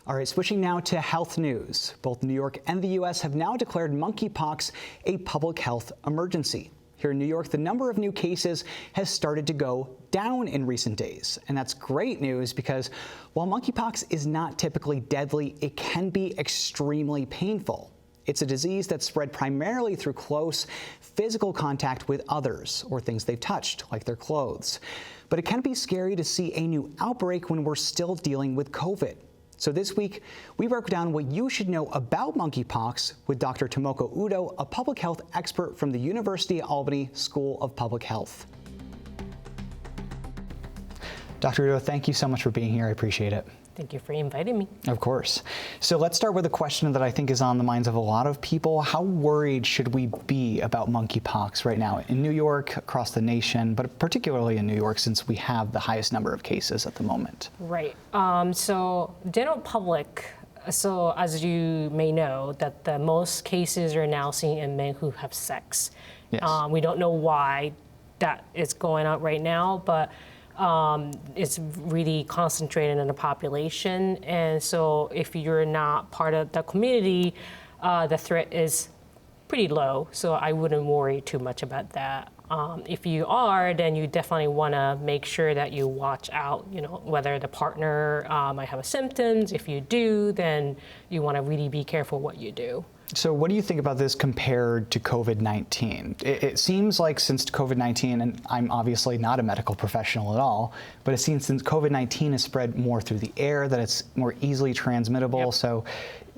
All right, switching now to health news. Both New York and the U.S. have now declared monkeypox a public health emergency. Here in New York, the number of new cases has started to go down in recent days. And that's great news because while monkeypox is not typically deadly, it can be extremely painful. It's a disease that's spread primarily through close physical contact with others or things they've touched, like their clothes. But it can be scary to see a new outbreak when we're still dealing with COVID. So this week, we broke down what you should know about monkeypox with Dr. Tomoko Udo, a public health expert from the University of Albany School of Public Health. Dr. Udo, thank you so much for being here. I appreciate it. Thank you for inviting me. Of course. So let's start with a question that I think is on the minds of a lot of people. How worried should we be about monkeypox right now in New York, across the nation, but particularly in New York since we have the highest number of cases at the moment? Right. So general public, so as you may know, that the most cases are now seen in men who have sex. Yes. We don't know why that is going on right now, but it's really concentrated in the population, and so if you're not part of the community, the threat is pretty low, so I wouldn't worry too much about that. If you are, then you definitely want to make sure that you watch out, whether the partner might have symptoms. If you do, then you want to really be careful what you do. So what do you think about this compared to COVID-19? It seems like since COVID-19, and I'm obviously not a medical professional at all, but it seems since COVID-19 has spread more through the air, that it's more easily transmittable. Yep. So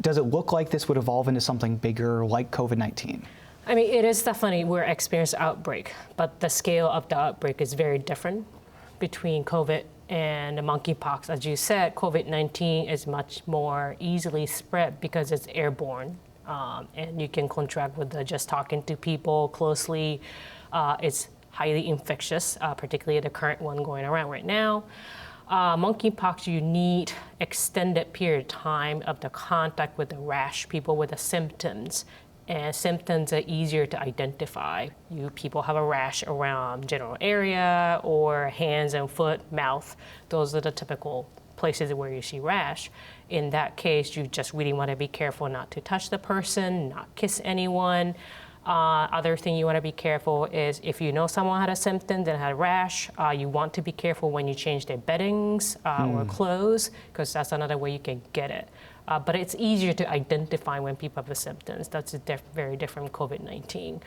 does it look like this would evolve into something bigger like COVID-19? I mean, it is definitely, we're experiencing outbreak, but the scale of the outbreak is very different between COVID and the monkeypox. As you said, COVID-19 is much more easily spread because it's airborne. And you can contract with just talking to people closely. It's highly infectious, particularly the current one going around right now. Monkeypox, you need extended period of time of the contact with the rash, people with the symptoms. And symptoms are easier to identify. People have a rash around general area or hands and foot, mouth. Those are the typical places where you see rash. In that case, you just really want to be careful not to touch the person, not kiss anyone. Other thing you want to be careful is if you know someone had a symptom that had a rash, you want to be careful when you change their beddings or clothes, because that's another way you can get it. But it's easier to identify when people have the symptoms. That's very different from COVID-19.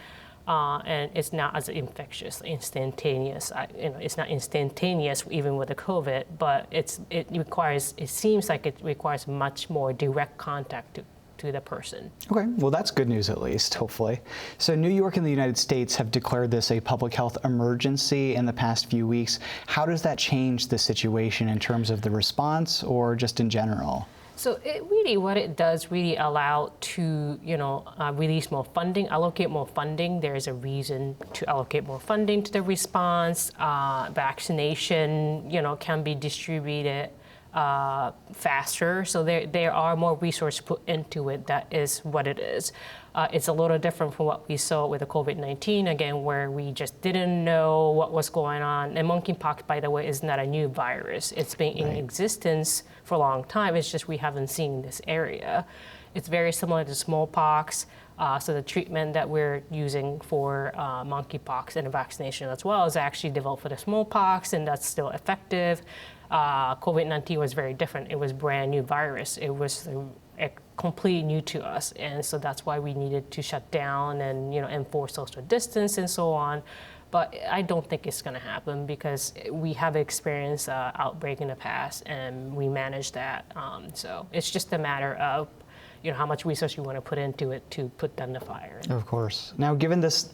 And it's not as infectious, instantaneous. It's not instantaneous even with the COVID, but it seems like it requires much more direct contact to the person. Okay, well that's good news at least, hopefully. So New York and the United States have declared this a public health emergency in the past few weeks. How does that change the situation in terms of the response or just in general? So what it does really allow to, release more funding, allocate more funding. There is a reason to allocate more funding to the response. Vaccination, can be distributed faster. So there are more resources put into it. That is what it is. It's a little different from what we saw with the COVID-19, again, where we just didn't know what was going on. And monkeypox, by the way, is not a new virus. It's been in existence for a long time. It's just we haven't seen this area. It's very similar to smallpox. So the treatment that we're using for monkeypox and the vaccination as well is actually developed for the smallpox, and that's still effective. COVID-19 was very different. It was brand new virus. It was completely new to us, and so that's why we needed to shut down and enforce social distance and so on. But I don't think it's going to happen because we have experienced outbreak in the past and we managed that. So it's just a matter of how much resource you want to put into it to put down the fire. Of course. Now, given this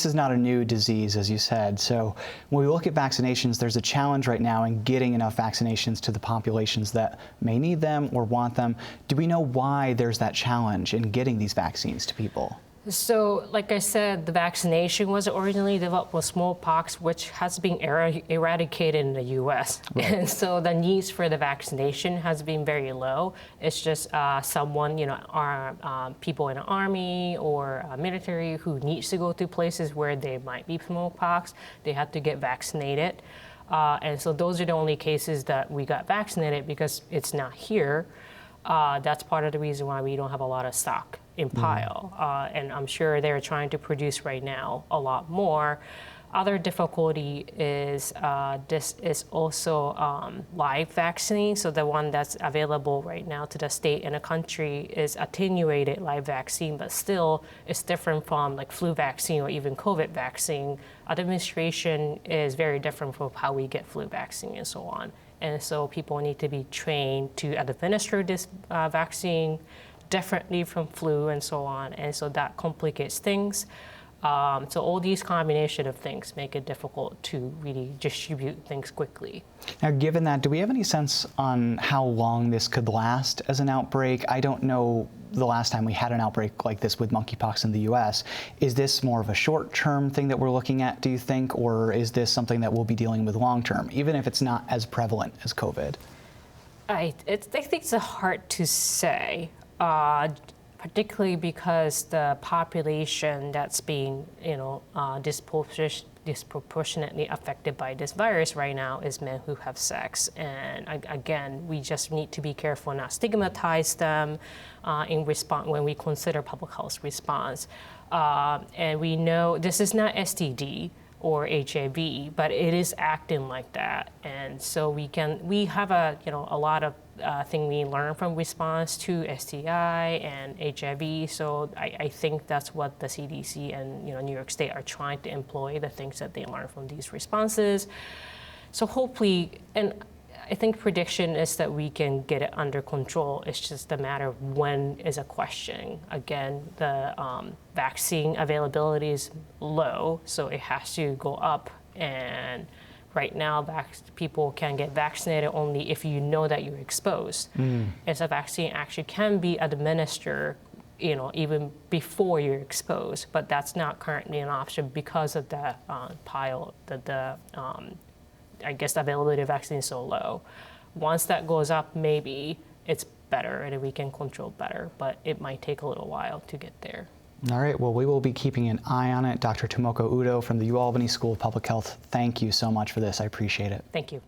is not a new disease, as you said, so when we look at vaccinations, there's a challenge right now in getting enough vaccinations to the populations that may need them or want them. Do we know why there's that challenge in getting these vaccines to people? So, like I said, the vaccination was originally developed for smallpox, which has been eradicated in the U.S. Right. And so the needs for the vaccination has been very low. It's just someone, people in the army or military who needs to go to places where there might be smallpox, they have to get vaccinated. And so those are the only cases that we got vaccinated because it's not here. That's part of the reason why we don't have a lot of stock in pile. And I'm sure they're trying to produce right now a lot more. Other difficulty is this is also live vaccine. So the one that's available right now to the state and the country is attenuated live vaccine, but still it's different from like flu vaccine or even COVID vaccine. Administration is very different from how we get flu vaccine and so on. And so people need to be trained to administer this vaccine differently from flu and so on. And so that complicates things. So all these combination of things make it difficult to really distribute things quickly. Now, given that, do we have any sense on how long this could last as an outbreak? I don't know the last time we had an outbreak like this with monkeypox in the U.S. Is this more of a short-term thing that we're looking at, do you think, or is this something that we'll be dealing with long-term, even if it's not as prevalent as COVID? I think it's hard to say. Particularly because the population that's being, disproportionately affected by this virus right now is men who have sex. And again, we just need to be careful not stigmatize them in response when we consider public health response. And we know this is not STD or HIV, but it is acting like that. And so we have a lot of thing we learn from response to STI and HIV. So I think that's what the CDC and New York State are trying to employ, the things that they learn from these responses. So hopefully, and I think prediction is that we can get it under control. It's just a matter of when is a question. Again, the vaccine availability is low, so it has to go up. And right now, people can get vaccinated only if you know that you're exposed. And so vaccine actually can be administered, even before you're exposed, but that's not currently an option because of the I guess the availability of vaccine is so low. Once that goes up, maybe it's better and we can control better, but it might take a little while to get there. All right, well, we will be keeping an eye on it. Dr. Tomoko Udo from the UAlbany School of Public Health, thank you so much for this. I appreciate it. Thank you.